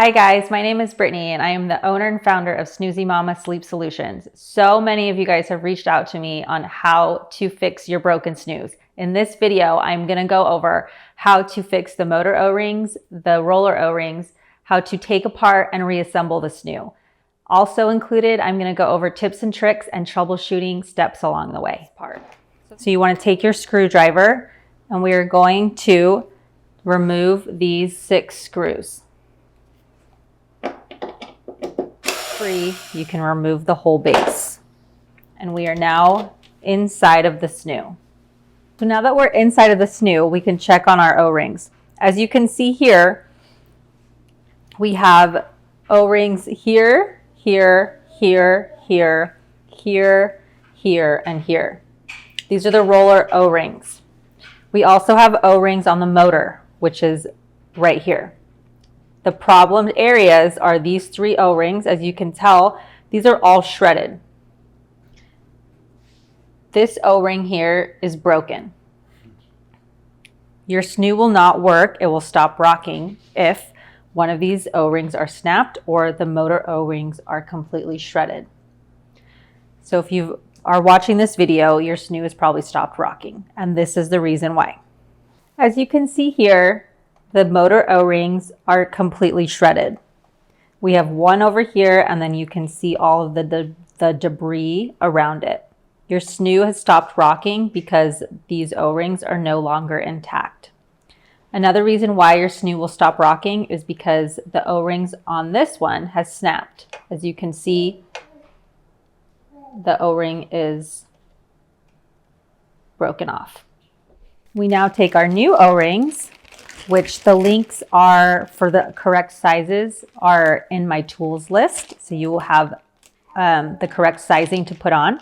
Hi guys, my name is Brittany and I am the owner and founder of Snoozy Mama Sleep Solutions. So many of you guys have reached out to me on how to fix your broken snooze. In this video, I'm gonna go over how to fix the motor O-rings, the roller O-rings, how to take apart and reassemble the snoo. Also included, I'm gonna go over tips and tricks and troubleshooting steps along the way. So you wanna take your screwdriver and we are going to remove these 6 screws. You can remove the whole base. And we are now inside of the snoo. So now that we're inside of the snoo, we can check on our O-rings. As you can see here, we have O-rings here, here, here, here, here, here, and here. These are the roller O-rings. We also have O-rings on the motor, which is right here. The problem areas are these 3 O-rings. As you can tell, these are all shredded. This O-ring here is broken. Your snoo will not work. It will stop rocking if one of these O-rings are snapped or the motor O-rings are completely shredded. So if you are watching this video, your snoo has probably stopped rocking, and this is the reason why. As you can see here, the motor O-rings are completely shredded. We have one over here, and then you can see all of the debris around it. Your snoo has stopped rocking because these O-rings are no longer intact. Another reason why your snoo will stop rocking is because the O-rings on this one has snapped. As you can see, the O-ring is broken off. We now take our new O-rings, which the links are for the correct sizes are in my tools list. So you will have the correct sizing to put on.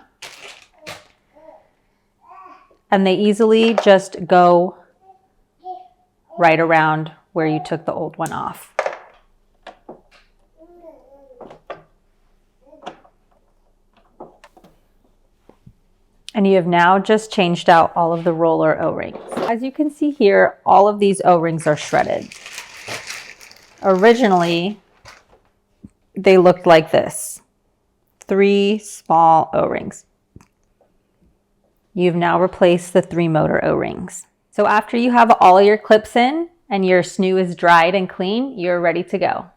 And they easily just go right around where you took the old one off. And you have now just changed out all of the roller O-rings. As you can see here, all of these O-rings are shredded. Originally, they looked like this. 3 small O-rings. You've now replaced the 3 motor O-rings. So after you have all your clips in and your snoo is dried and clean, you're ready to go.